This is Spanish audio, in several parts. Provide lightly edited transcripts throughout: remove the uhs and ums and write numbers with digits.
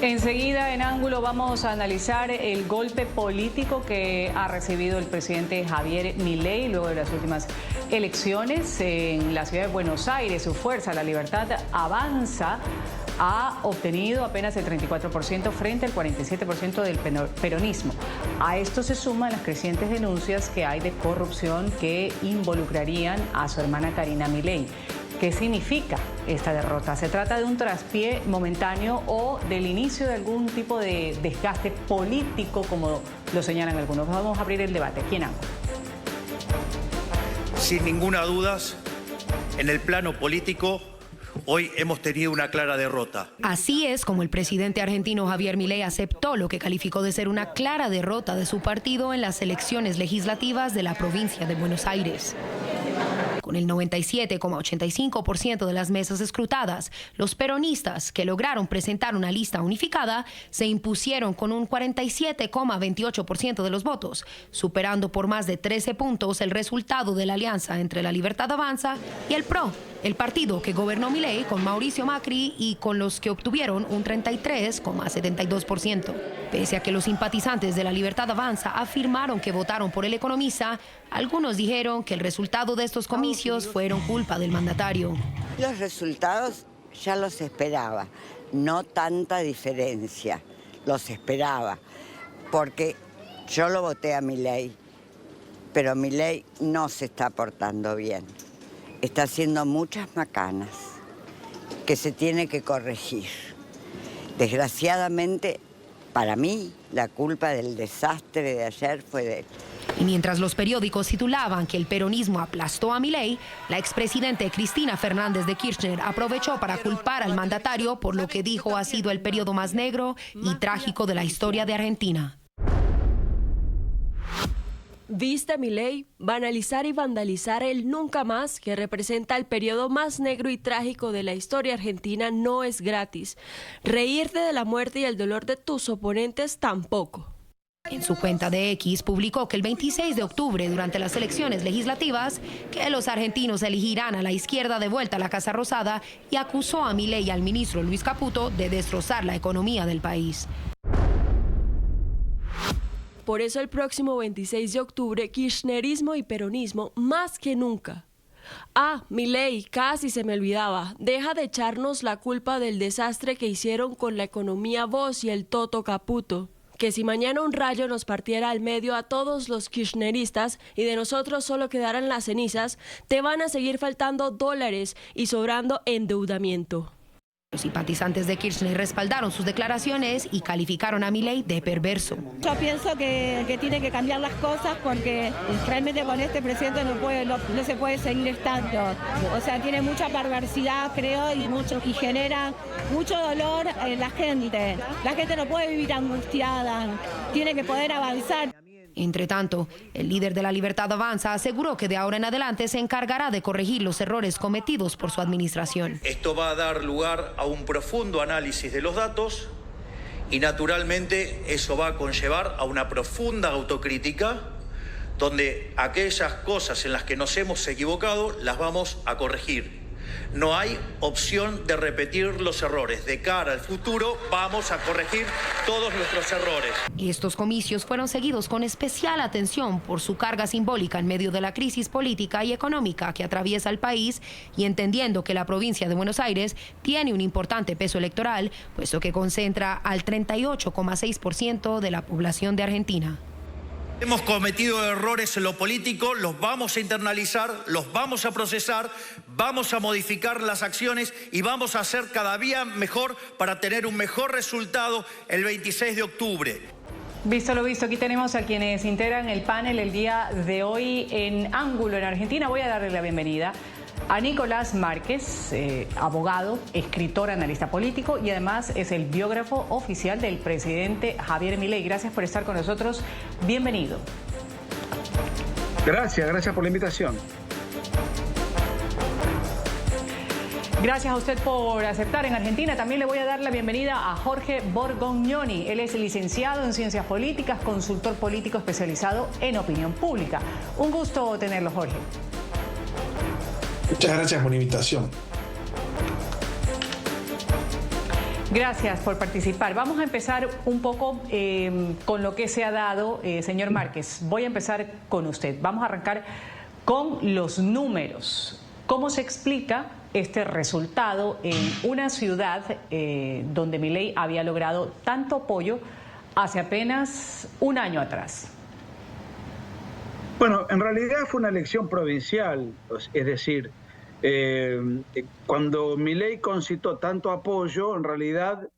Enseguida en Ángulo vamos a analizar el golpe político que ha recibido el presidente Javier Milei luego de las últimas elecciones en la ciudad de Buenos Aires. Su fuerza, La Libertad Avanza, ha obtenido apenas el 34% frente al 47% del peronismo. A esto se suman las crecientes denuncias que hay de corrupción que involucrarían a su hermana Karina Milei. ¿Qué significa esta derrota? ¿Se trata de un traspié momentáneo o del inicio de algún tipo de desgaste político, como lo señalan algunos? Vamos a abrir el debate aquí en Ángulo. Sin ninguna duda, en el plano político, hoy hemos tenido una clara derrota. Así es como el presidente argentino Javier Milei aceptó lo que calificó de ser una clara derrota de su partido en las elecciones legislativas de la provincia de Buenos Aires. Con el 97,85% de las mesas escrutadas, los peronistas, que lograron presentar una lista unificada, se impusieron con un 47,28% de los votos, superando por más de 13 puntos el resultado de la alianza entre La Libertad Avanza y el PRO, el partido que gobernó Milei con Mauricio Macri y con los que obtuvieron un 33,72%. Pese a que los simpatizantes de La Libertad Avanza afirmaron que votaron por el economista, algunos dijeron que el resultado de estos comicios fueron culpa del mandatario. Los resultados ya los esperaba, no tanta diferencia, los esperaba, porque yo lo voté a Milei, pero Milei no se está portando bien. Está haciendo muchas macanas que se tiene que corregir. Desgraciadamente, para mí, la culpa del desastre de ayer fue de él. Y mientras los periódicos titulaban que el peronismo aplastó a Milei, la expresidente Cristina Fernández de Kirchner aprovechó para culpar al mandatario por lo que dijo ha sido el periodo más negro y trágico de la historia de Argentina. Viste Milei, banalizar y vandalizar el nunca más, que representa el periodo más negro y trágico de la historia argentina, no es gratis. Reírte de la muerte y el dolor de tus oponentes tampoco. En su cuenta de X publicó que el 26 de octubre, durante las elecciones legislativas, que los argentinos elegirán a la izquierda de vuelta a la Casa Rosada, y acusó a Milei y al ministro Luis Caputo de destrozar la economía del país. Por eso el próximo 26 de octubre, kirchnerismo y peronismo más que nunca. Milei, casi se me olvidaba, deja de echarnos la culpa del desastre que hicieron con la economía vos y el Toto Caputo. Que si mañana un rayo nos partiera al medio a todos los kirchneristas y de nosotros solo quedaran las cenizas, te van a seguir faltando dólares y sobrando endeudamiento. Los simpatizantes de Kirchner respaldaron sus declaraciones y calificaron a Milei de perverso. Yo pienso que tiene que cambiar las cosas porque realmente con este presidente no se puede seguir estando. O sea, tiene mucha perversidad, creo, y genera mucho dolor en la gente. La gente no puede vivir angustiada, tiene que poder avanzar. Entre tanto, el líder de La Libertad Avanza aseguró que de ahora en adelante se encargará de corregir los errores cometidos por su administración. Esto va a dar lugar a un profundo análisis de los datos y naturalmente eso va a conllevar a una profunda autocrítica donde aquellas cosas en las que nos hemos equivocado las vamos a corregir. No hay opción de repetir los errores. De cara al futuro vamos a corregir todos nuestros errores. Estos comicios fueron seguidos con especial atención por su carga simbólica en medio de la crisis política y económica que atraviesa el país y entendiendo que la provincia de Buenos Aires tiene un importante peso electoral, puesto que concentra al 38,6% de la población de Argentina. Hemos cometido errores en lo político, los vamos a internalizar, los vamos a procesar, vamos a modificar las acciones y vamos a hacer cada día mejor para tener un mejor resultado el 26 de octubre. Visto lo visto, aquí tenemos a quienes integran el panel el día de hoy en Ángulo en Argentina. Voy a darle la bienvenida a Nicolás Márquez, abogado, escritor, analista político y además es el biógrafo oficial del presidente Javier Milei. Gracias por estar con nosotros. Bienvenido. Gracias por la invitación. Gracias a usted por aceptar. En Argentina también le voy a dar la bienvenida a Jorge Borgognoni. Él es licenciado en Ciencias Políticas, consultor político especializado en opinión pública. Un gusto tenerlo, Jorge. Muchas gracias por la invitación. Gracias por participar. Vamos a empezar un poco con lo que se ha dado, señor Márquez. Voy a empezar con usted. Vamos a arrancar con los números. ¿Cómo se explica este resultado en una ciudad donde Milei había logrado tanto apoyo hace apenas un año atrás? Bueno, en realidad fue una elección provincial, es decir, cuando Milei concitó tanto apoyo, en realidad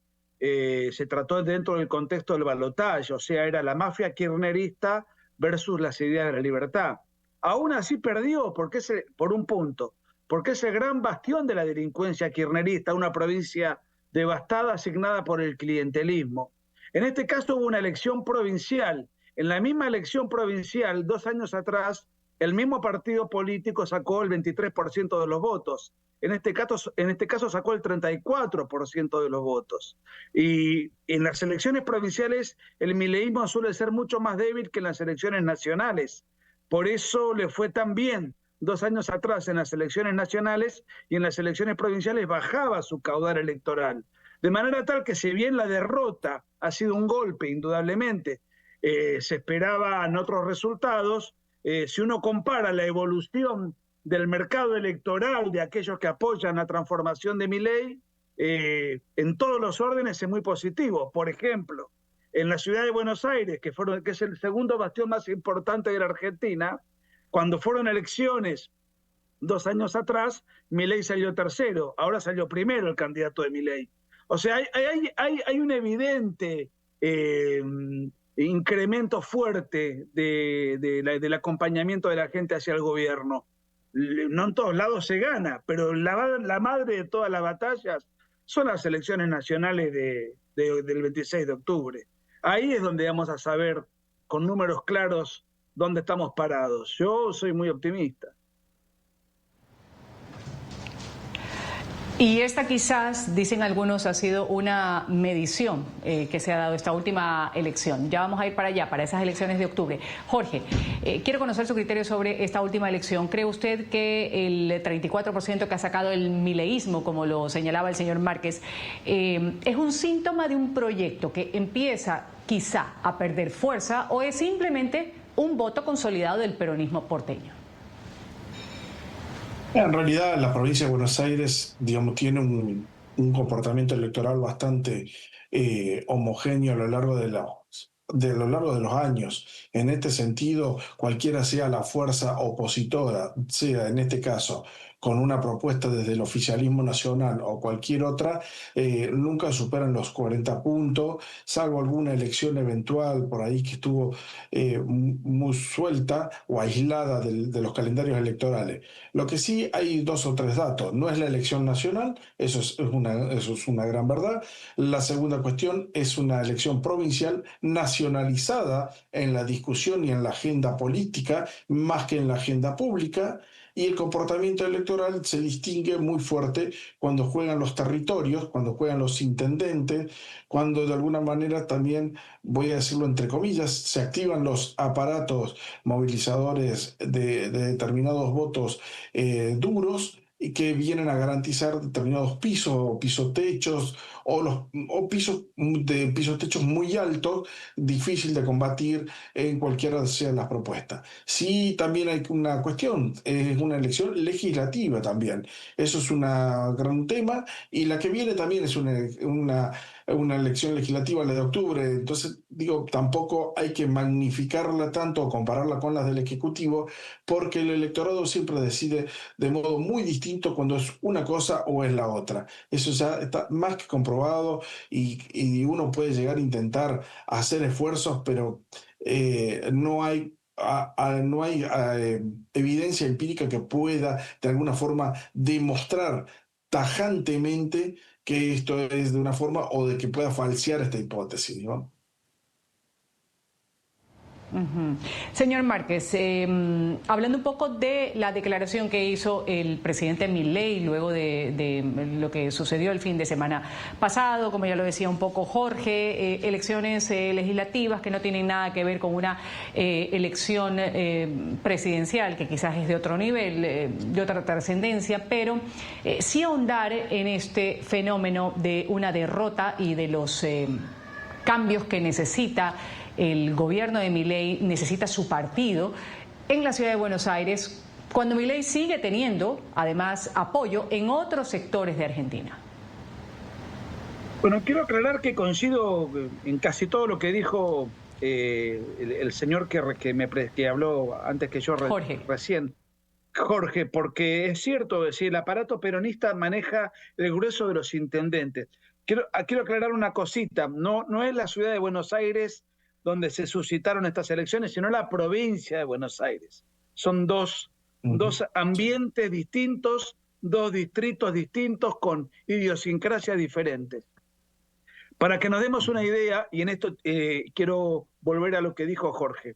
se trató dentro del contexto del balotaje, o sea, era la mafia kirchnerista versus las ideas de la libertad. Aún así perdió por un punto, porque es el gran bastión de la delincuencia kirchnerista, una provincia devastada asignada por el clientelismo. En este caso hubo una elección provincial. En la misma elección provincial, 2 años atrás, el mismo partido político sacó el 23% de los votos. En este caso sacó el 34% de los votos. Y en las elecciones provinciales el mileísmo suele ser mucho más débil que en las elecciones nacionales. Por eso le fue tan bien 2 años atrás en las elecciones nacionales, y en las elecciones provinciales bajaba su caudal electoral. De manera tal que, si bien la derrota ha sido un golpe, indudablemente, se esperaban otros resultados. Si uno compara la evolución del mercado electoral de aquellos que apoyan la transformación de Milei, en todos los órdenes es muy positivo. Por ejemplo, en la ciudad de Buenos Aires, que es el segundo bastión más importante de la Argentina, cuando fueron elecciones 2 años atrás, Milei salió tercero, ahora salió primero el candidato de Milei. O sea, hay un evidente incremento fuerte del acompañamiento de la gente hacia el gobierno. No en todos lados se gana, pero la madre de todas las batallas son las elecciones nacionales del 26 de octubre. Ahí es donde vamos a saber con números claros dónde estamos parados. Yo soy muy optimista. Y esta quizás, dicen algunos, ha sido una medición que se ha dado esta última elección. Ya vamos a ir para allá, para esas elecciones de octubre. Jorge, quiero conocer su criterio sobre esta última elección. ¿Cree usted que el 34% que ha sacado el mileísmo, como lo señalaba el señor Márquez, es un síntoma de un proyecto que empieza quizá a perder fuerza, o es simplemente un voto consolidado del peronismo porteño? En realidad, la provincia de Buenos Aires, digamos, tiene un comportamiento electoral bastante homogéneo a lo largo de los años. En este sentido, cualquiera sea la fuerza opositora, sea en este caso con una propuesta desde el oficialismo nacional o cualquier otra, nunca superan los 40 puntos, salvo alguna elección eventual por ahí que estuvo muy suelta o aislada de los calendarios electorales. Lo que sí, hay 2 o 3 datos. No es la elección nacional, eso es una gran verdad. La segunda cuestión es una elección provincial nacionalizada en la discusión y en la agenda política, más que en la agenda pública. Y el comportamiento electoral se distingue muy fuerte cuando juegan los territorios, cuando juegan los intendentes, cuando de alguna manera también, voy a decirlo entre comillas, se activan los aparatos movilizadores de determinados votos duros, y que vienen a garantizar determinados pisos o pisotechos o pisotechos muy altos, difícil de combatir en cualquiera de sean las propuestas. Sí, también hay una cuestión, es una elección legislativa también. Eso es un gran tema, y la que viene también es una elección legislativa, la de octubre. Entonces, digo, tampoco hay que magnificarla tanto o compararla con las del Ejecutivo, porque el electorado siempre decide de modo muy distinto cuando es una cosa o es la otra. Eso ya está más que comprobado, y uno puede llegar a intentar hacer esfuerzos, pero no hay evidencia empírica que pueda de alguna forma demostrar tajantemente que esto es de una forma, o de que pueda falsear esta hipótesis, ¿no? Señor Márquez, hablando un poco de la declaración que hizo el presidente Milei luego de lo que sucedió el fin de semana pasado, como ya lo decía un poco Jorge, elecciones legislativas que no tienen nada que ver con una elección presidencial, que quizás es de otro nivel, de otra trascendencia, pero sí ahondar en este fenómeno de una derrota y de los cambios que necesita el gobierno de Milei, necesita su partido en la ciudad de Buenos Aires, cuando Milei sigue teniendo, además, apoyo en otros sectores de Argentina. Bueno, quiero aclarar que coincido en casi todo lo que dijo el señor que habló antes que yo recién. Jorge, porque es cierto, decir, el aparato peronista maneja el grueso de los intendentes. Quiero aclarar una cosita, no es la ciudad de Buenos Aires donde se suscitaron estas elecciones, sino la provincia de Buenos Aires. Son dos ambientes distintos, dos distritos distintos con idiosincrasias diferentes. Para que nos demos una idea, y en esto quiero volver a lo que dijo Jorge,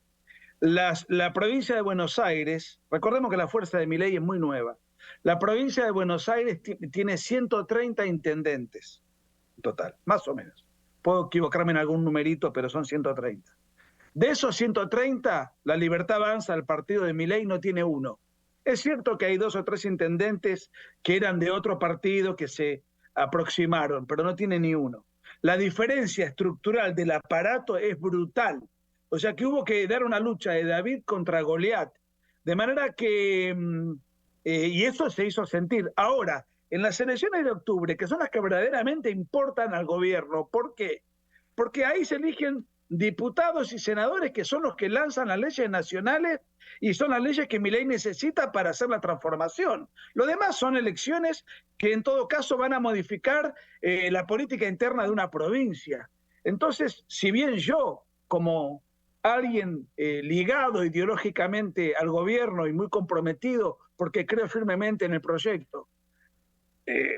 la provincia de Buenos Aires, recordemos que la fuerza de Milei es muy nueva, la provincia de Buenos Aires tiene 130 intendentes en total, más o menos. Puedo equivocarme en algún numerito, pero son 130. De esos 130, la Libertad Avanza, el partido de Milei, no tiene uno. Es cierto que hay 2 o 3 intendentes que eran de otro partido que se aproximaron, pero no tiene ni uno. La diferencia estructural del aparato es brutal. O sea que hubo que dar una lucha de David contra Goliat. De manera que, y eso se hizo sentir. Ahora, en las elecciones de octubre, que son las que verdaderamente importan al gobierno, ¿por qué? Porque ahí se eligen diputados y senadores que son los que lanzan las leyes nacionales y son las leyes que Milei necesita para hacer la transformación. Lo demás son elecciones que en todo caso van a modificar la política interna de una provincia. Entonces, si bien yo, como alguien ligado ideológicamente al gobierno y muy comprometido porque creo firmemente en el proyecto,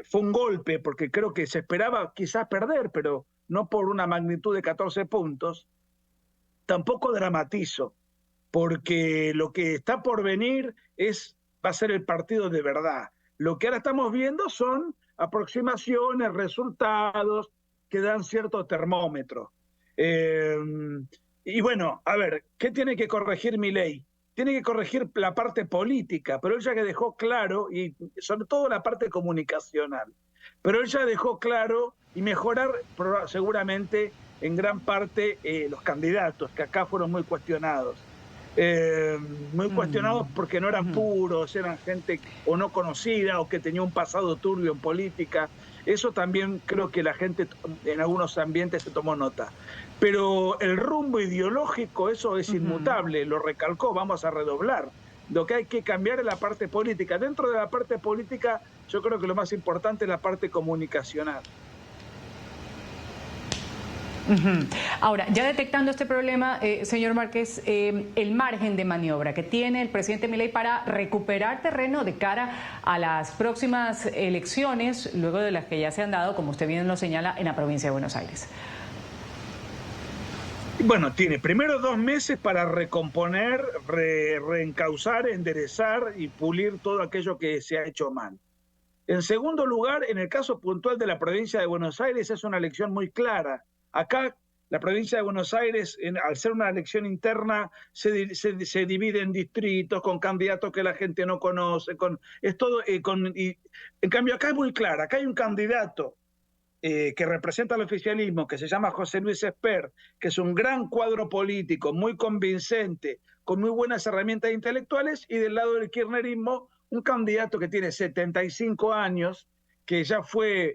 fue un golpe porque creo que se esperaba quizás perder, pero no por una magnitud de 14 puntos, tampoco dramatizo, porque lo que está por venir va a ser el partido de verdad. Lo que ahora estamos viendo son aproximaciones, resultados que dan cierto termómetro. Y bueno, a ver, ¿qué tiene que corregir Milei? Tiene que corregir la parte política, pero él ya que dejó claro, y sobre todo la parte comunicacional, pero él ya dejó claro y mejorar seguramente en gran parte los candidatos, que acá fueron muy cuestionados. Muy cuestionados porque no eran puros, eran gente o no conocida o que tenía un pasado turbio en política. Eso también creo que la gente en algunos ambientes se tomó nota. Pero el rumbo ideológico, eso es inmutable, lo recalcó, vamos a redoblar. Lo que hay que cambiar es la parte política. Dentro de la parte política, yo creo que lo más importante es la parte comunicacional. Ahora, ya detectando este problema, señor Márquez, el margen de maniobra que tiene el presidente Milei para recuperar terreno de cara a las próximas elecciones, luego de las que ya se han dado, como usted bien lo señala, en la provincia de Buenos Aires. Bueno, tiene primero 2 meses para recomponer, reencauzar, enderezar y pulir todo aquello que se ha hecho mal. En segundo lugar, en el caso puntual de la provincia de Buenos Aires, es una elección muy clara. Acá, la provincia de Buenos Aires, al ser una elección interna, se divide en distritos, con candidatos que la gente no conoce. En cambio, acá es muy clara. Acá hay un candidato que representa al oficialismo, que se llama José Luis Espert, que es un gran cuadro político, muy convincente, con muy buenas herramientas intelectuales, y del lado del kirchnerismo, un candidato que tiene 75 años, que ya fue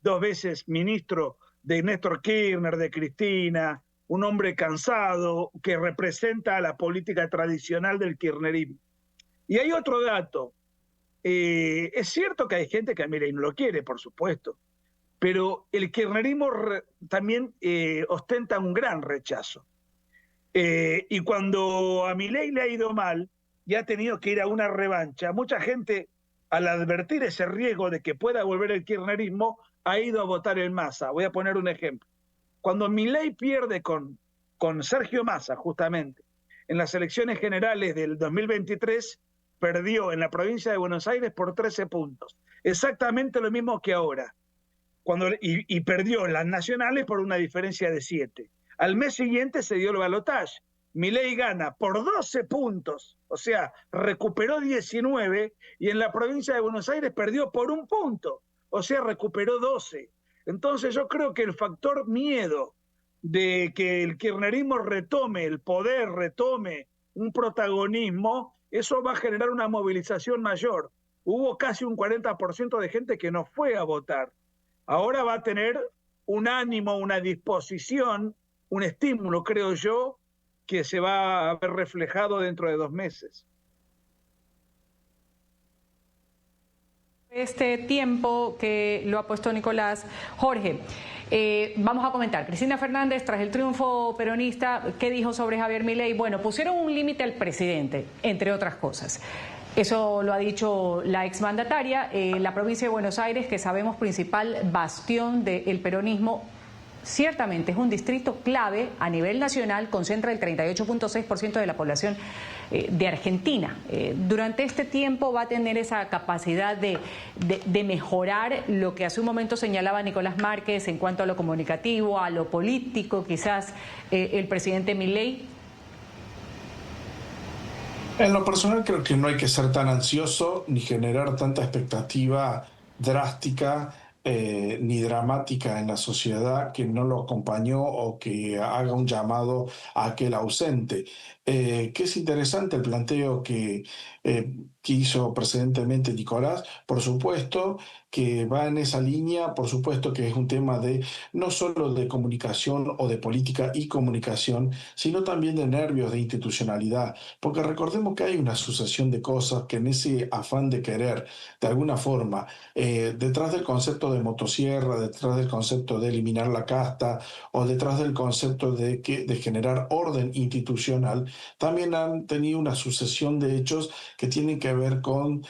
2 veces ministro de Néstor Kirchner, de Cristina, un hombre cansado que representa a la política tradicional del kirchnerismo. Y hay otro dato. Es cierto que hay gente que a Milei no lo quiere, por supuesto, pero el kirchnerismo también ostenta un gran rechazo. Y cuando a Milei le ha ido mal y ha tenido que ir a una revancha, mucha gente, al advertir ese riesgo de que pueda volver el kirchnerismo, ha ido a votar en masa. Voy a poner un ejemplo. Cuando Milei pierde con con Sergio Massa, justamente, en las elecciones generales del 2023, perdió en la provincia de Buenos Aires por 13 puntos. Exactamente lo mismo que ahora. Y perdió en las nacionales por una diferencia de 7. Al mes siguiente se dio el balotaje. Milei gana por 12 puntos, o sea, recuperó 19, y en la provincia de Buenos Aires perdió por 1 punto, o sea, recuperó 12. Entonces yo creo que el factor miedo de que el kirchnerismo retome el poder, retome un protagonismo, eso va a generar una movilización mayor. Hubo casi un 40% de gente que no fue a votar. Ahora va a tener un ánimo, una disposición, un estímulo, creo yo, que se va a ver reflejado dentro de 2 meses. Este tiempo que lo ha puesto Nicolás. Jorge, vamos a comentar. Cristina Fernández, tras el triunfo peronista, ¿qué dijo sobre Javier Milei? Bueno, pusieron un límite al presidente, entre otras cosas. Eso lo ha dicho la exmandataria. La provincia de Buenos Aires, que sabemos principal bastión del peronismo, ciertamente es un distrito clave a nivel nacional, concentra el 38.6% de la población de Argentina. Durante este tiempo va a tener esa capacidad de mejorar lo que hace un momento señalaba Nicolás Márquez en cuanto a lo comunicativo, a lo político, quizás el presidente Milei. En lo personal creo que no hay que ser tan ansioso ni generar tanta expectativa drástica ni dramática en la sociedad que no lo acompañó o que haga un llamado a aquel ausente. Que es interesante el planteo que hizo precedentemente Nicolás, por supuesto que va en esa línea, por supuesto que es un tema de no solo de comunicación o de política y comunicación, sino también de nervios, de institucionalidad, porque recordemos que hay una sucesión de cosas que en ese afán de querer, de alguna forma, detrás del concepto de motosierra, detrás del concepto de eliminar la casta o detrás del concepto de generar orden institucional, también han tenido una sucesión de hechos que tienen que ver con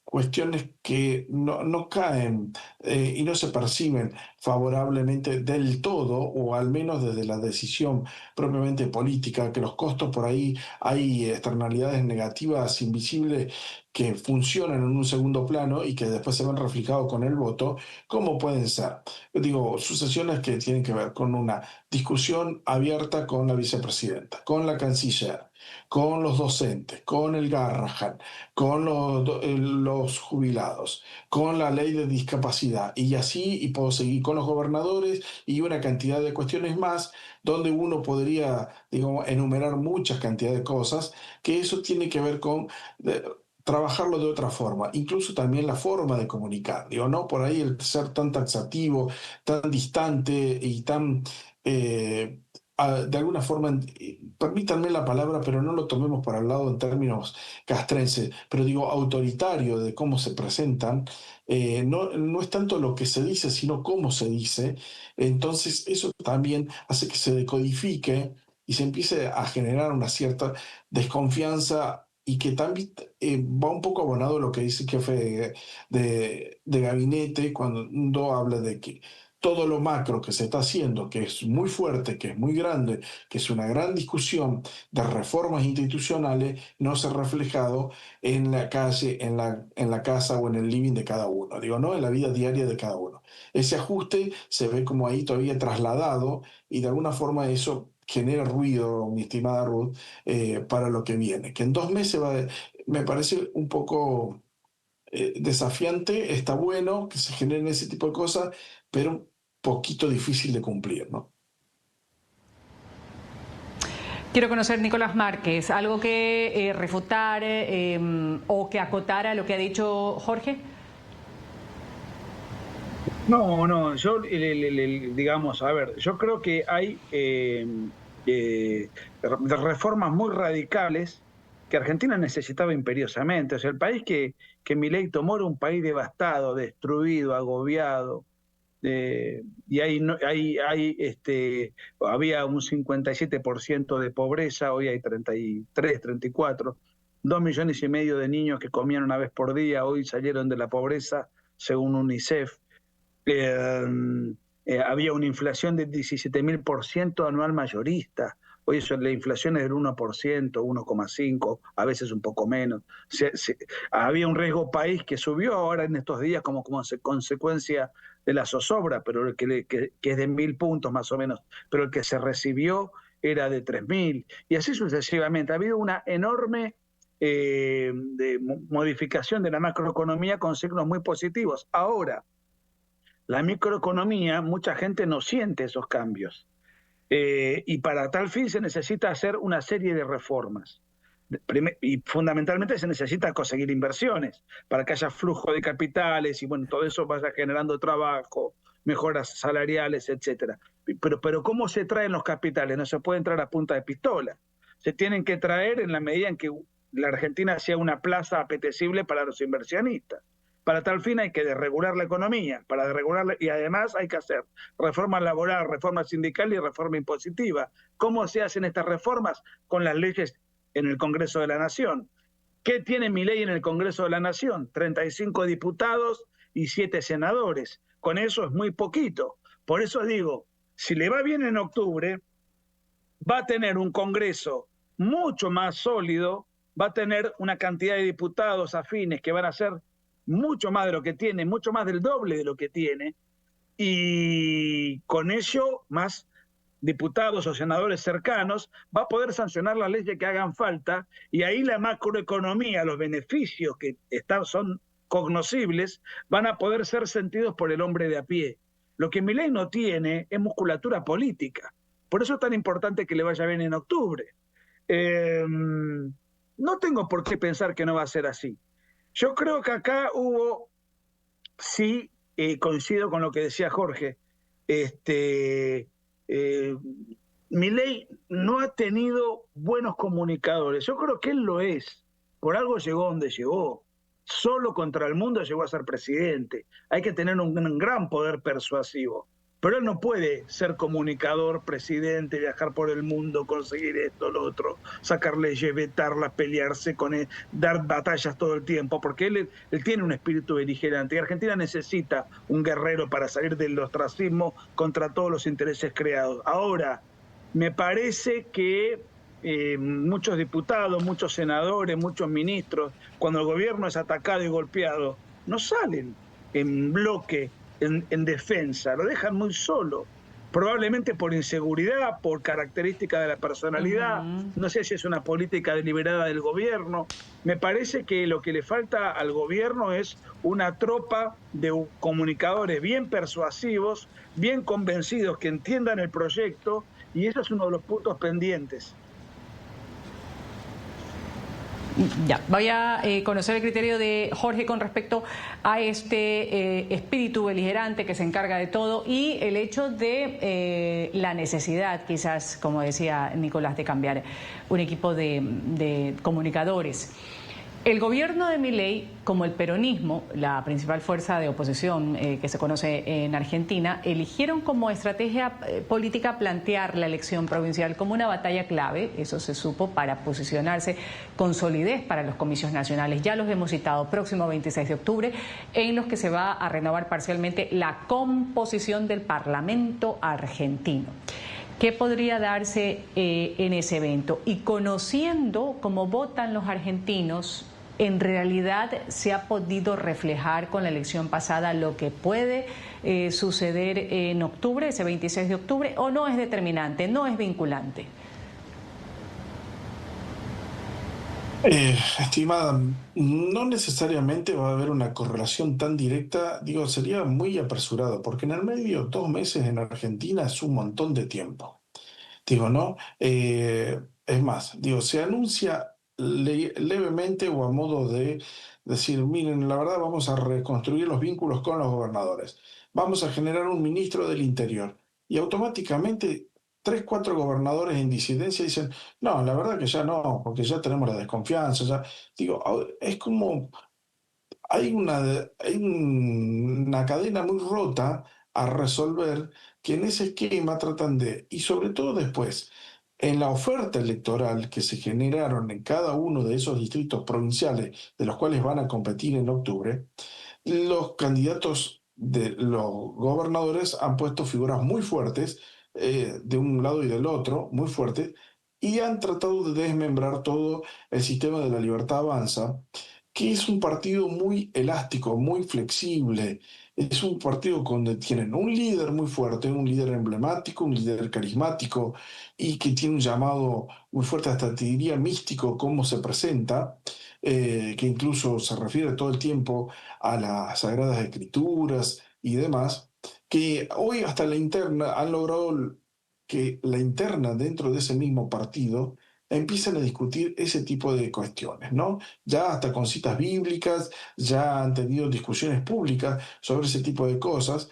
cuestiones que no caen y no se perciben favorablemente del todo, o al menos desde la decisión propiamente política, que los costos por ahí hay externalidades negativas invisibles que funcionan en un segundo plano y que después se ven reflejados con el voto, ¿cómo pueden ser? Digo, sucesiones que tienen que ver con una discusión abierta con la vicepresidenta, con la canciller, con los docentes, con el Garrahan, con los jubilados, con la ley de discapacidad, y así, y puedo seguir con los gobernadores y una cantidad de cuestiones más, donde uno podría, digamos, enumerar muchas cantidades de cosas, que eso tiene que ver con trabajarlo de otra forma, incluso también la forma de comunicar, digo, no por ahí el ser tan taxativo, tan distante y tan, de alguna forma, permítanme la palabra, pero no lo tomemos para el lado en términos castrenses, pero digo autoritario de cómo se presentan, no es tanto lo que se dice, sino cómo se dice. Entonces eso también hace que se decodifique y se empiece a generar una cierta desconfianza, y que también va un poco abonado a lo que dice el jefe de gabinete cuando habla de que todo lo macro que se está haciendo, que es muy fuerte, que es muy grande, que es una gran discusión de reformas institucionales, no se ha reflejado en la calle, en la casa o en el living de cada uno, digo, ¿no? En la vida diaria de cada uno. Ese ajuste se ve como ahí todavía trasladado, y de alguna forma eso genera ruido, mi estimada Ruth, para lo que viene. Que en 2 meses me parece un poco desafiante, está bueno que se generen ese tipo de cosas, pero un poquito difícil de cumplir, ¿no? Quiero conocer, Nicolás Márquez, algo que refutar o que acotar a lo que ha dicho Jorge. No, yo, digamos, a ver, yo creo que hay reformas muy radicales que Argentina necesitaba imperiosamente. O sea, el país que Milei tomó era un país devastado, destruido, agobiado, y había un 57% de pobreza, hoy hay 33, 34, 2,5 millones de niños que comían una vez por día, hoy salieron de la pobreza, según UNICEF. había una inflación de 17.000% anual mayorista. Hoy eso, la inflación es del 1%, 1,5%, a veces un poco menos. Había un riesgo país que subió ahora en estos días como consecuencia de la zozobra, pero el que es de 1.000 puntos más o menos, pero el que se recibió era de 3.000, y así sucesivamente. Ha habido una enorme de modificación de la macroeconomía con signos muy positivos. Ahora, la microeconomía, mucha gente no siente esos cambios. Y para tal fin se necesita hacer una serie de reformas. Y fundamentalmente se necesita conseguir inversiones para que haya flujo de capitales y bueno, todo eso vaya generando trabajo, mejoras salariales, etcétera. Pero ¿cómo se traen los capitales? No se puede entrar a punta de pistola. Se tienen que traer en la medida en que la Argentina sea una plaza apetecible para los inversionistas. Para tal fin hay que desregular la economía, y además hay que hacer reforma laboral, reforma sindical y reforma impositiva. ¿Cómo se hacen estas reformas? Con las leyes en el Congreso de la Nación. ¿Qué tiene Milei en el Congreso de la Nación? 35 diputados y 7 senadores. Con eso es muy poquito. Por eso digo, si le va bien en octubre, va a tener un Congreso mucho más sólido, va a tener una cantidad de diputados afines que van a ser mucho más de lo que tiene, mucho más del doble de lo que tiene, y con ello más diputados o senadores cercanos, va a poder sancionar las leyes que hagan falta, y ahí la macroeconomía, los beneficios que son cognoscibles, van a poder ser sentidos por el hombre de a pie. Lo que Milei no tiene es musculatura política. Por eso es tan importante que le vaya bien en octubre. No tengo por qué pensar que no va a ser así. Yo creo que acá hubo, sí, coincido con lo que decía Jorge, Milei no ha tenido buenos comunicadores. Yo creo que él lo es. Por algo llegó donde llegó. Solo contra el mundo llegó a ser presidente. Hay que tener un gran poder persuasivo. Pero él no puede ser comunicador, presidente, viajar por el mundo, conseguir esto, lo otro, sacar leyes, vetarlas, pelearse con él, dar batallas todo el tiempo, porque él tiene un espíritu beligerante. Y Argentina necesita un guerrero para salir del ostracismo contra todos los intereses creados. Ahora, me parece que muchos diputados, muchos senadores, muchos ministros, cuando el gobierno es atacado y golpeado, no salen en bloque, en defensa, lo dejan muy solo, probablemente por inseguridad, por característica de la personalidad, no sé si es una política deliberada del gobierno. Me parece que lo que le falta al gobierno es una tropa de comunicadores bien persuasivos, bien convencidos, que entiendan el proyecto, y eso es uno de los puntos pendientes. Ya, voy a conocer el criterio de Jorge con respecto a este espíritu beligerante que se encarga de todo y el hecho de la necesidad, quizás, como decía Nicolás, de cambiar un equipo de comunicadores. El gobierno de Milei, como el peronismo, la principal fuerza de oposición que se conoce en Argentina, eligieron como estrategia política plantear la elección provincial como una batalla clave, eso se supo, para posicionarse con solidez para los comicios nacionales. Ya los hemos citado, próximo 26 de octubre, en los que se va a renovar parcialmente la composición del Parlamento argentino. ¿Qué podría darse en ese evento? Y conociendo cómo votan los argentinos, ¿en realidad se ha podido reflejar con la elección pasada lo que puede suceder en octubre, ese 26 de octubre, o no es determinante, no es vinculante? Estimada, no necesariamente va a haber una correlación tan directa, digo, sería muy apresurado, porque en el medio 2 meses en Argentina es un montón de tiempo. Digo, ¿no? Es más, digo, se anuncia levemente o a modo de decir, miren, la verdad vamos a reconstruir los vínculos con los gobernadores, vamos a generar un ministro del Interior, y automáticamente 3, 4 gobernadores en disidencia dicen, no, la verdad que ya no, porque ya tenemos la desconfianza, ya, digo, es como, hay una cadena muy rota a resolver, que en ese esquema tratan de, y sobre todo después, en la oferta electoral que se generaron en cada uno de esos distritos provinciales de los cuales van a competir en octubre, los candidatos de los gobernadores han puesto figuras muy fuertes, de un lado y del otro, muy fuertes, y han tratado de desmembrar todo el sistema de La Libertad Avanza, que es un partido muy elástico, muy flexible. Es un partido donde tienen un líder muy fuerte, un líder emblemático, un líder carismático y que tiene un llamado muy fuerte, hasta te diría místico, cómo se presenta, que incluso se refiere todo el tiempo a las Sagradas Escrituras y demás, que hoy hasta la interna han logrado que la interna dentro de ese mismo partido empiezan a discutir ese tipo de cuestiones, ¿no? Ya hasta con citas bíblicas, ya han tenido discusiones públicas sobre ese tipo de cosas,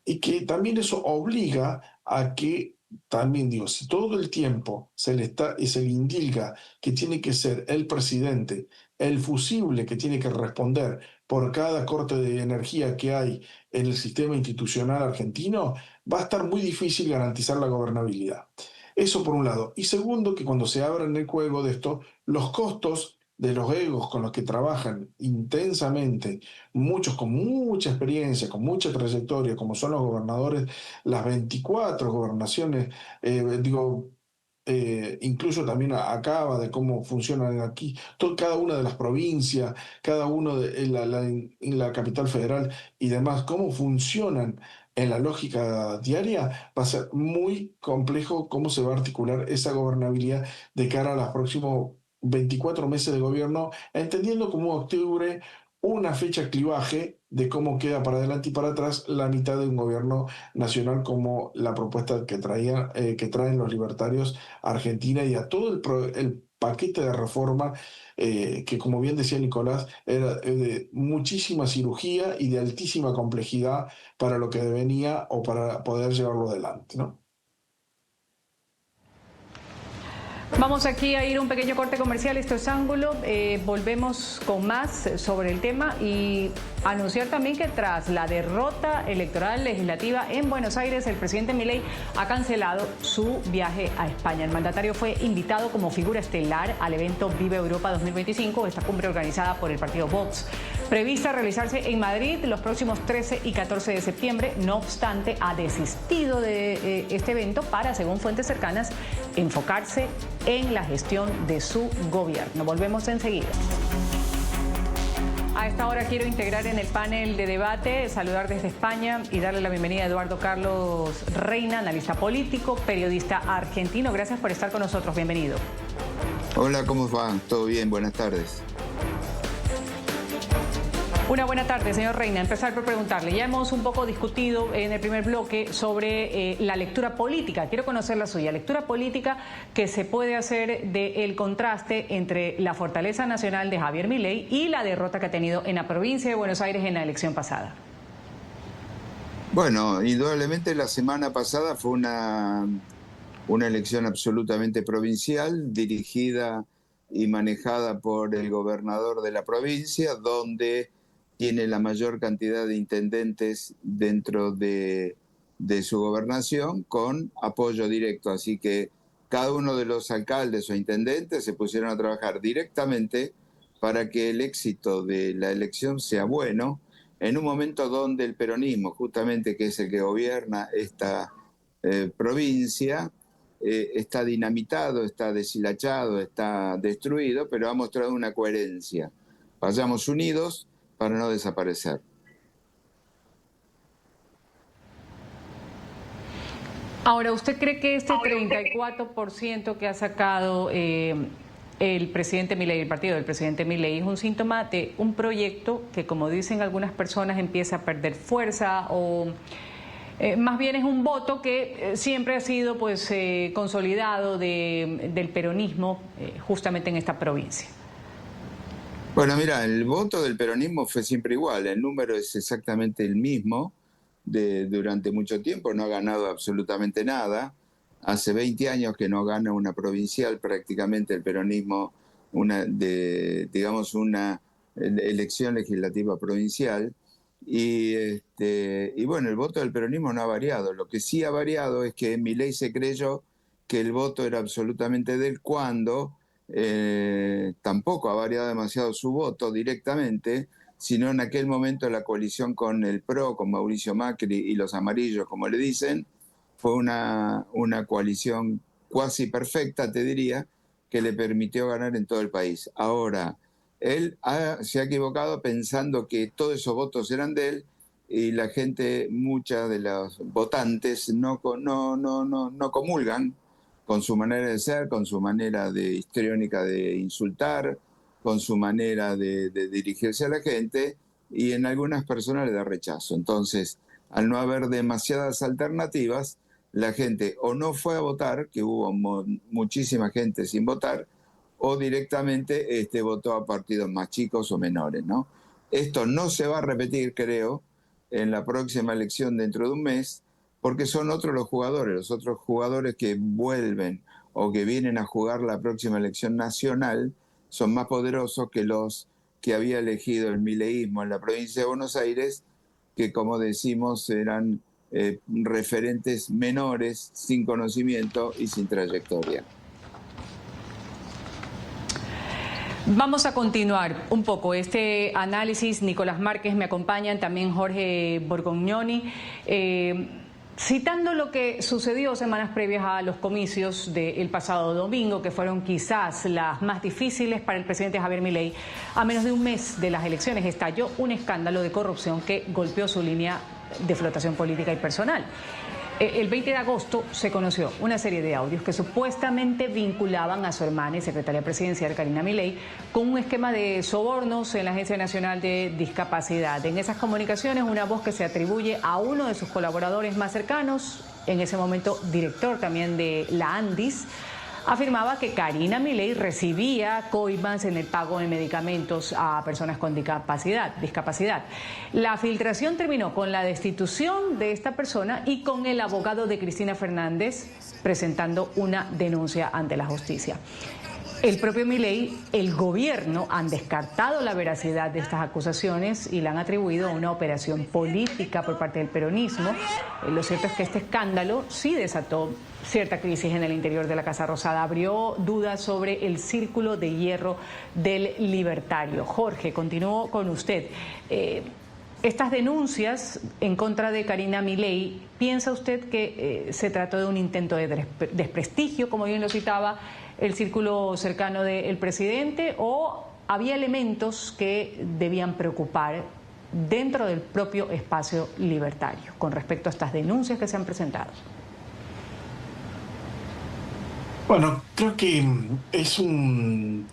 y que también eso obliga a que, también digo, si todo el tiempo se le indilga que tiene que ser el presidente el fusible que tiene que responder por cada corte de energía que hay en el sistema institucional argentino, va a estar muy difícil garantizar la gobernabilidad. Eso por un lado. Y segundo, que cuando se abra en el juego de esto, los costos de los egos con los que trabajan intensamente, muchos con mucha experiencia, con mucha trayectoria, como son los gobernadores, las 24 gobernaciones, incluso también acaba de cómo funcionan aquí, cada una de las provincias, cada uno en la capital federal y demás, cómo funcionan en la lógica diaria, va a ser muy complejo cómo se va a articular esa gobernabilidad de cara a los próximos 24 meses de gobierno, entendiendo como octubre una fecha clivaje de cómo queda para adelante y para atrás la mitad de un gobierno nacional, como la propuesta que traen los libertarios a Argentina y a todo el paquete de reforma, que, como bien decía Nicolás, era de muchísima cirugía y de altísima complejidad para lo que venía o para poder llevarlo adelante, ¿no? Vamos aquí a ir a un pequeño corte comercial, esto es Ángulo, volvemos con más sobre el tema y anunciar también que tras la derrota electoral legislativa en Buenos Aires, el presidente Milei ha cancelado su viaje a España. El mandatario fue invitado como figura estelar al evento Vive Europa 2025, esta cumbre organizada por el partido Vox, prevista realizarse en Madrid los próximos 13 y 14 de septiembre. No obstante, ha desistido de este evento para, según fuentes cercanas, enfocarse en la gestión de su gobierno. Volvemos enseguida. A esta hora quiero integrar en el panel de debate, saludar desde España y darle la bienvenida a Eduardo Carlos Reina, analista político, periodista argentino. Gracias por estar con nosotros. Bienvenido. Hola, ¿cómo va? ¿Todo bien? Buenas tardes. Una buena tarde, señor Reina. Empezar por preguntarle, ya hemos un poco discutido en el primer bloque sobre la lectura política. Quiero conocer la suya, lectura política que se puede hacer del contraste entre la fortaleza nacional de Javier Milei y la derrota que ha tenido en la provincia de Buenos Aires en la elección pasada. Bueno, indudablemente la semana pasada fue una elección absolutamente provincial, dirigida y manejada por el gobernador de la provincia, donde tiene la mayor cantidad de intendentes dentro de su gobernación con apoyo directo. Así que cada uno de los alcaldes o intendentes se pusieron a trabajar directamente para que el éxito de la elección sea bueno, en un momento donde el peronismo, justamente que es el que gobierna esta provincia, está dinamitado, está deshilachado, está destruido, pero ha mostrado una coherencia. Vayamos unidos para no desaparecer. Ahora, ¿usted cree que este 34% que ha sacado el presidente Milei, el partido del presidente Milei, es un síntoma de un proyecto que, como dicen algunas personas, empieza a perder fuerza, o más bien es un voto que siempre ha sido consolidado del peronismo justamente en esta provincia? Bueno, mira, el voto del peronismo fue siempre igual, el número es exactamente el mismo durante mucho tiempo, no ha ganado absolutamente nada. Hace 20 años que no gana una provincial prácticamente el peronismo, una elección legislativa provincial. Y bueno, el voto del peronismo no ha variado. Lo que sí ha variado es que Milei se creyó que el voto era absolutamente de él cuando tampoco ha variado demasiado su voto directamente, sino en aquel momento la coalición con el PRO, con Mauricio Macri y los amarillos, como le dicen, fue una coalición cuasi perfecta, te diría, que le permitió ganar en todo el país. Ahora, él se ha equivocado pensando que todos esos votos eran de él y la gente, muchas de los votantes, no comulgan con su manera de ser, con su manera histriónica de insultar, con su manera de dirigirse a la gente, y en algunas personas le da rechazo. Entonces, al no haber demasiadas alternativas, la gente o no fue a votar, que hubo muchísima gente sin votar, o directamente votó a partidos más chicos o menores, ¿no? Esto no se va a repetir, creo, en la próxima elección dentro de un mes, porque son los otros jugadores que vuelven o que vienen a jugar la próxima elección nacional, son más poderosos que los que había elegido el mileísmo en la provincia de Buenos Aires, que, como decimos, eran referentes menores, sin conocimiento y sin trayectoria. Vamos a continuar un poco este análisis. Nicolás Márquez me acompañan, también Jorge Borgognoni. Citando lo que sucedió semanas previas a los comicios del pasado domingo, que fueron quizás las más difíciles para el presidente Javier Milei, a menos de un mes de las elecciones estalló un escándalo de corrupción que golpeó su línea de flotación política y personal. El 20 de agosto se conoció una serie de audios que supuestamente vinculaban a su hermana y secretaria presidencial, Karina Milei, con un esquema de sobornos en la Agencia Nacional de Discapacidad. En esas comunicaciones, una voz que se atribuye a uno de sus colaboradores más cercanos, en ese momento director también de la ANDIS, afirmaba que Karina Milei recibía coimas en el pago de medicamentos a personas con discapacidad. La filtración terminó con la destitución de esta persona y con el abogado de Cristina Fernández presentando una denuncia ante la justicia. El propio Milei, el gobierno han descartado la veracidad de estas acusaciones y la han atribuido a una operación política por parte del peronismo. Lo cierto es que este escándalo sí desató cierta crisis en el interior de la Casa Rosada, abrió dudas sobre el círculo de hierro del libertario. Jorge, continúo con usted. Estas denuncias en contra de Karina Milei, ¿piensa usted que se trató de un intento de desprestigio, como bien lo citaba el círculo cercano del presidente, o había elementos que debían preocupar dentro del propio espacio libertario con respecto a estas denuncias que se han presentado? Bueno, creo que es un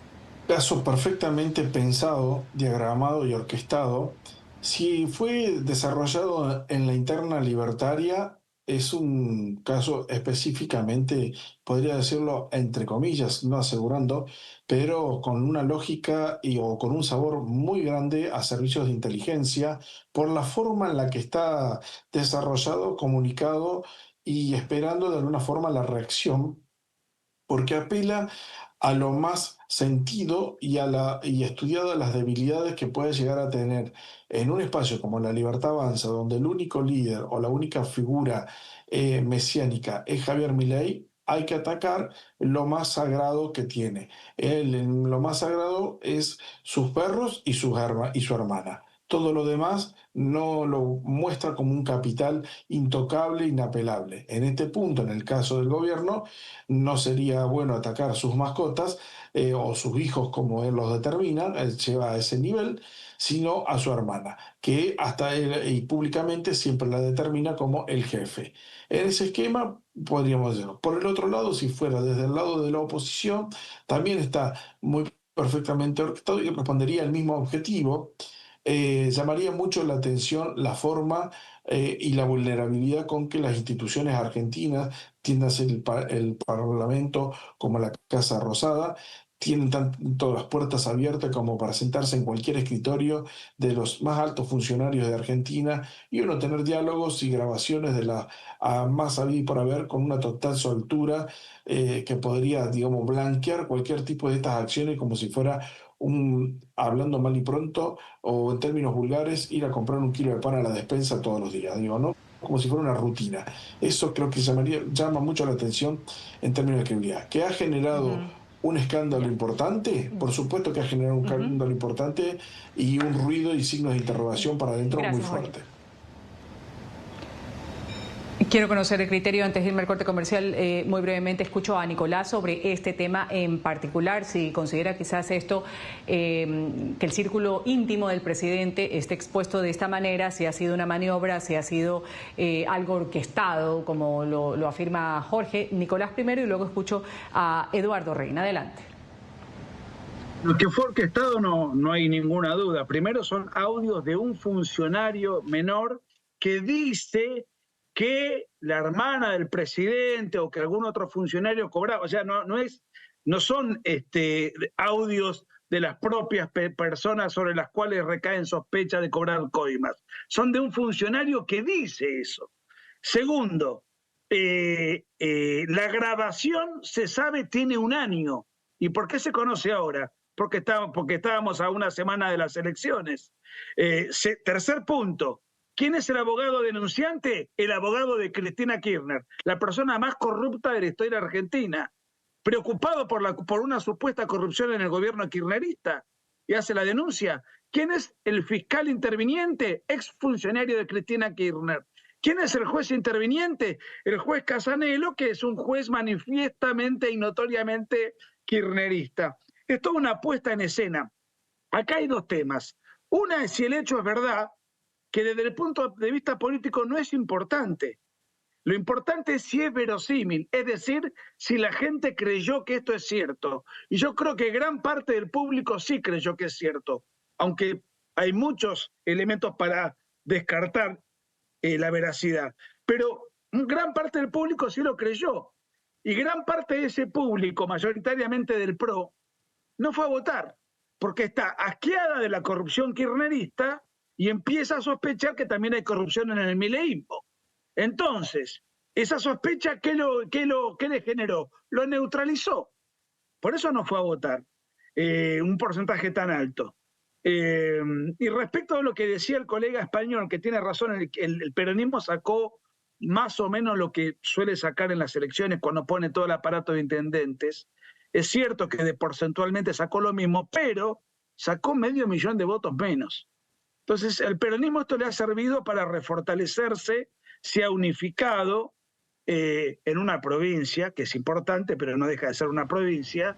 caso perfectamente pensado, diagramado y orquestado. Si fue desarrollado en la interna libertaria, es un caso específicamente, podría decirlo entre comillas, no asegurando, pero con una lógica o con un sabor muy grande a servicios de inteligencia, por la forma en la que está desarrollado, comunicado y esperando de alguna forma la reacción, porque apela a lo más sentido y estudiado a las debilidades que puede llegar a tener en un espacio como la Libertad Avanza, donde el único líder o la única figura mesiánica es Javier Milei. Hay que atacar lo más sagrado que tiene. Lo más sagrado es sus perros y su hermana. Todo lo demás no lo muestra como un capital intocable, inapelable. En este punto, en el caso del gobierno, no sería bueno atacar sus mascotas o sus hijos, como él los determina, él lleva a ese nivel, sino a su hermana, que hasta él y públicamente siempre la determina como el jefe. En ese esquema podríamos decirlo. Por el otro lado, si fuera desde el lado de la oposición, también está muy perfectamente orquestado y respondería al mismo objetivo. Llamaría mucho la atención la forma y la vulnerabilidad con que las instituciones argentinas, tiéndase el Parlamento como la Casa Rosada, tienen tanto las puertas abiertas como para sentarse en cualquier escritorio de los más altos funcionarios de Argentina y uno tener diálogos y grabaciones de la más habida y por haber, con una total soltura que podría, digamos, blanquear cualquier tipo de estas acciones como si fuera hablando mal y pronto, o en términos vulgares, ir a comprar un kilo de pan a la despensa todos los días, digo, ¿no? Como si fuera una rutina. Eso creo que llama mucho la atención en términos de credibilidad, que ha generado un escándalo importante, por supuesto que ha generado un escándalo importante y un ruido y signos de interrogación para adentro muy fuerte. Quiero conocer el criterio antes de irme al corte comercial. Muy brevemente escucho a Nicolás sobre este tema en particular, si considera quizás esto, que el círculo íntimo del presidente esté expuesto de esta manera, si ha sido una maniobra, si ha sido algo orquestado, como lo afirma Jorge. Nicolás primero y luego escucho a Eduardo Reina. Adelante. Lo que fue orquestado no hay ninguna duda. Primero son audios de un funcionario menor que dice que la hermana del presidente o que algún otro funcionario cobraba. O sea, no son audios de las propias personas sobre las cuales recaen sospechas de cobrar coimas. Son de un funcionario que dice eso. Segundo, la grabación, se sabe, tiene 1 año. ¿Y por qué se conoce ahora? Porque estábamos a una semana de las elecciones. Tercer punto. ¿Quién es el abogado denunciante? El abogado de Cristina Kirchner, la persona más corrupta de la historia argentina, preocupado por una supuesta corrupción en el gobierno kirchnerista, y hace la denuncia. ¿Quién es el fiscal interviniente? Exfuncionario de Cristina Kirchner. ¿Quién es el juez interviniente? El juez Casanelo, que es un juez manifiestamente y notoriamente kirchnerista. Es toda una puesta en escena. Acá hay 2 temas. Una es si el hecho es verdad, que desde el punto de vista político no es importante. Lo importante es si es verosímil, es decir, si la gente creyó que esto es cierto. Y yo creo que gran parte del público sí creyó que es cierto, aunque hay muchos elementos para descartar la veracidad. Pero gran parte del público sí lo creyó. Y gran parte de ese público, mayoritariamente del PRO, no fue a votar, porque está asqueada de la corrupción kirchnerista y empieza a sospechar que también hay corrupción en el mileísmo. Entonces, esa sospecha, ¿qué le generó? Lo neutralizó. Por eso no fue a votar un porcentaje tan alto. Y respecto a lo que decía el colega español, que tiene razón, el peronismo sacó más o menos lo que suele sacar en las elecciones cuando pone todo el aparato de intendentes. Es cierto que porcentualmente sacó lo mismo, pero sacó 500.000 de votos menos. Entonces, el peronismo esto le ha servido para refortalecerse, se ha unificado en una provincia, que es importante, pero no deja de ser una provincia,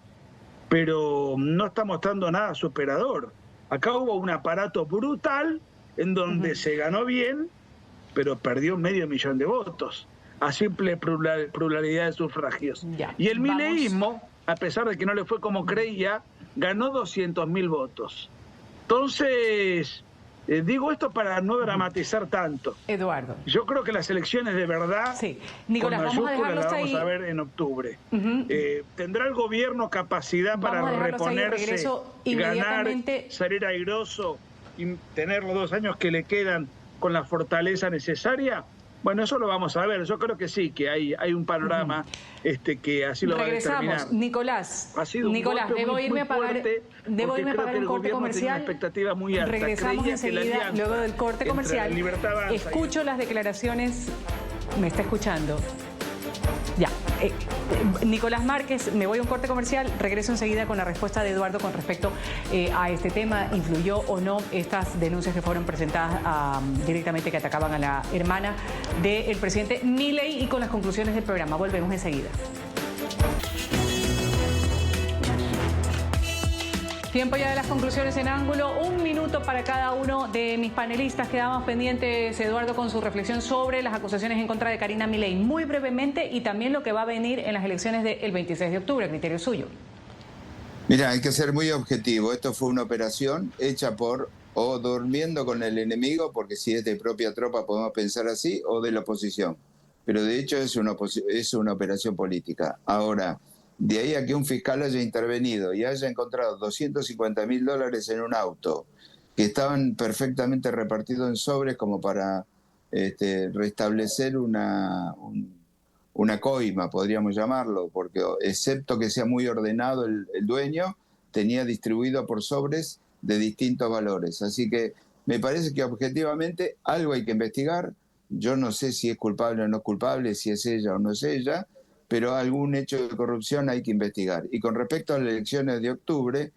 pero no está mostrando nada superador. Acá hubo un aparato brutal en donde se ganó bien, pero perdió 500.000 de votos, a simple pluralidad de sufragios. Ya, y el mileísmo, a pesar de que no le fue como creía, ganó 200.000 votos. Entonces, digo esto para no dramatizar tanto. Eduardo. Yo creo que las elecciones de verdad, sí. Nicolás, con mayúsculas, las vamos ahí a ver en octubre. ¿Tendrá el gobierno capacidad para reponerse, ganar, salir airoso y tener los 2 años que le quedan con la fortaleza necesaria? Bueno, eso lo vamos a ver. Yo creo que sí, que hay un panorama que así lo va a determinar. Nicolás, debo irme a pagar un corte comercial. Una expectativa muy alta. Regresamos enseguida, luego del corte comercial. Escucho las declaraciones. ¿Me está escuchando? Ya. Nicolás Márquez, me voy a un corte comercial, regreso enseguida con la respuesta de Eduardo con respecto a este tema. ¿Influyó o no estas denuncias que fueron presentadas directamente que atacaban a la hermana del presidente Milei? Y con las conclusiones del programa volvemos enseguida. Tiempo ya de las conclusiones en ángulo. 1 minuto para cada uno de mis panelistas. Quedamos pendientes, Eduardo, con su reflexión sobre las acusaciones en contra de Karina Milei. Muy brevemente, y también lo que va a venir en las elecciones del 26 de octubre. Criterio suyo. Mira, hay que ser muy objetivo. Esto fue una operación hecha por o durmiendo con el enemigo, porque si es de propia tropa podemos pensar así, o de la oposición. Pero de hecho es una operación política. Ahora, de ahí a que un fiscal haya intervenido y haya encontrado $250.000 en un auto que estaban perfectamente repartidos en sobres como para restablecer una coima, podríamos llamarlo, porque excepto que sea muy ordenado el dueño, tenía distribuido por sobres de distintos valores. Así que me parece que objetivamente algo hay que investigar. Yo no sé si es culpable o no es culpable, si es ella o no es ella, pero algún hecho de corrupción hay que investigar. Y con respecto a las elecciones de octubre,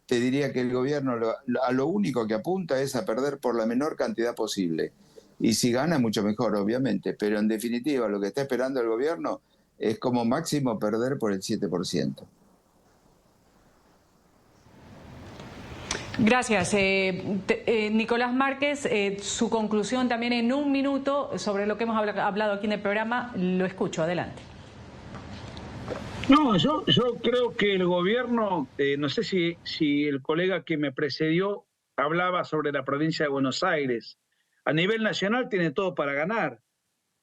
te diría que el gobierno a lo único que apunta es a perder por la menor cantidad posible. Y si gana, mucho mejor, obviamente, pero en definitiva lo que está esperando el gobierno es como máximo perder por el 7%. Gracias. Nicolás Márquez, su conclusión también en un minuto sobre lo que hemos hablado aquí en el programa. Lo escucho, adelante. No, yo creo que el gobierno, no sé si el colega que me precedió hablaba sobre la provincia de Buenos Aires. A nivel nacional tiene todo para ganar.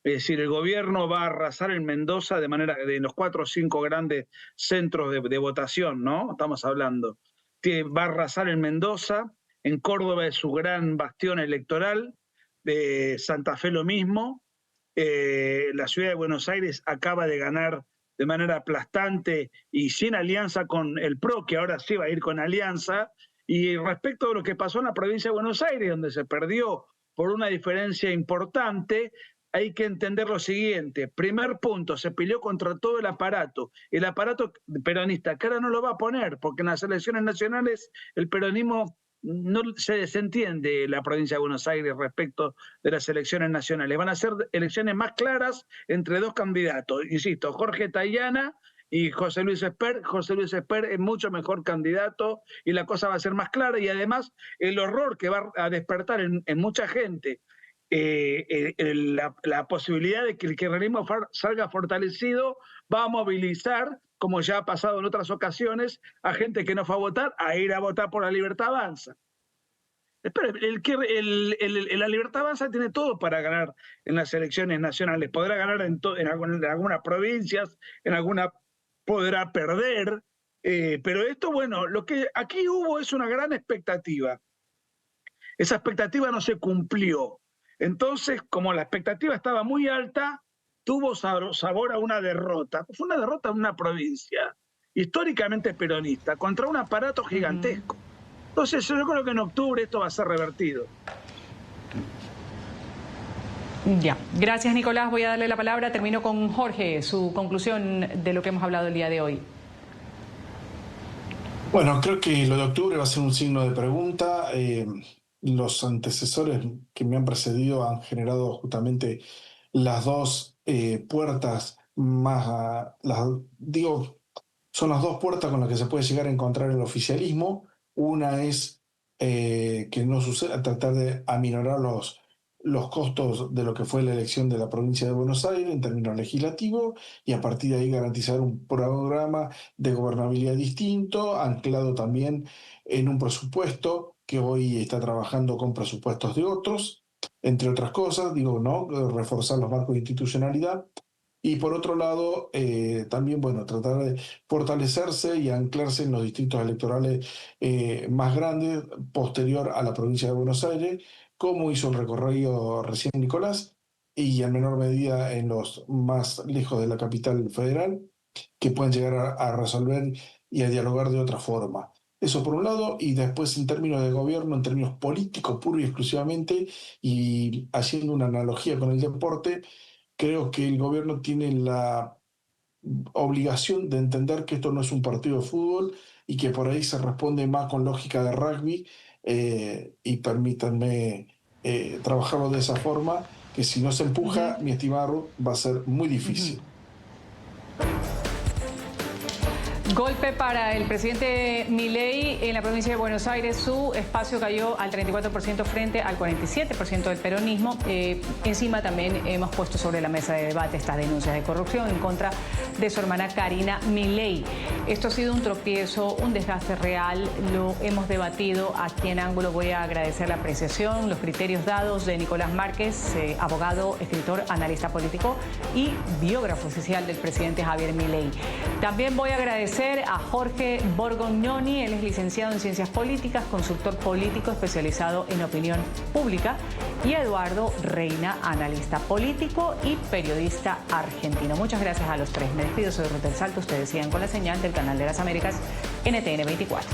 Es decir, el gobierno va a arrasar en Mendoza de los 4 o 5 grandes centros de votación, ¿no? Estamos hablando. Va a arrasar en Mendoza, en Córdoba es su gran bastión electoral, de Santa Fe lo mismo. La ciudad de Buenos Aires acaba de ganar de manera aplastante y sin alianza con el PRO, que ahora sí va a ir con alianza. Y respecto a lo que pasó en la provincia de Buenos Aires, donde se perdió por una diferencia importante, hay que entender lo siguiente. Primer punto, se peleó contra todo el aparato peronista, que ahora no lo va a poner, porque en las elecciones nacionales el peronismo no se desentiende la provincia de Buenos Aires respecto de las elecciones nacionales. Van a ser elecciones más claras entre 2 candidatos, insisto, Jorge Tayana y José Luis Esper. José Luis Esper es mucho mejor candidato y la cosa va a ser más clara, y además el horror que va a despertar en mucha gente la posibilidad de que el kirchnerismo salga fortalecido va a movilizar, como ya ha pasado en otras ocasiones, a gente que no fue a votar a ir a votar por la Libertad Avanza. Espera, la Libertad Avanza tiene todo para ganar en las elecciones nacionales. Podrá ganar en algunas provincias, en algunas podrá perder, pero esto, bueno, lo que aquí hubo es una gran expectativa. Esa expectativa no se cumplió. Entonces, como la expectativa estaba muy alta, tuvo sabor a una derrota. Fue una derrota en una provincia históricamente peronista contra un aparato gigantesco. Entonces, yo creo que en octubre esto va a ser revertido. Ya, gracias Nicolás. Voy a darle la palabra. Termino con Jorge, su conclusión de lo que hemos hablado el día de hoy. Bueno, creo que lo de octubre va a ser un signo de pregunta. Los antecesores que me han precedido han generado justamente las 2 puertas más, son las 2 puertas con las que se puede llegar a encontrar el oficialismo. Una es que no suceda, tratar de aminorar los costos de lo que fue la elección de la provincia de Buenos Aires en términos legislativos, y a partir de ahí garantizar un programa de gobernabilidad distinto, anclado también en un presupuesto que hoy está trabajando con presupuestos de otros, entre otras cosas, reforzar los marcos de institucionalidad. Y por otro lado, también, tratar de fortalecerse y anclarse en los distritos electorales más grandes, posterior a la provincia de Buenos Aires, como hizo el recorrido recién Nicolás, y en menor medida en los más lejos de la capital federal, que pueden llegar a resolver y a dialogar de otra forma. Eso por un lado, y después en términos de gobierno, en términos políticos puro y exclusivamente, y haciendo una analogía con el deporte, creo que el gobierno tiene la obligación de entender que esto no es un partido de fútbol y que por ahí se responde más con lógica de rugby, y permítanme trabajarlo de esa forma, que si no se empuja, mi estimado, va a ser muy difícil. Golpe para el presidente Milei en la provincia de Buenos Aires. Su espacio cayó al 34% frente al 47% del peronismo. Encima también hemos puesto sobre la mesa de debate estas denuncias de corrupción en contra de su hermana Karina Milei. Esto ha sido un tropiezo, un desgaste real. Lo hemos debatido aquí en Ángulo. Voy a agradecer la apreciación, los criterios dados de Nicolás Márquez, abogado, escritor, analista político y biógrafo oficial del presidente Javier Milei. También voy a agradecer a Jorge Borgognoni. Él es licenciado en Ciencias Políticas, consultor político especializado en opinión pública, y a Eduardo Reina, analista político y periodista argentino. Muchas gracias a los tres. Me despido, soy Ruth del Salto. Ustedes sigan con la señal del Canal de las Américas, NTN 24.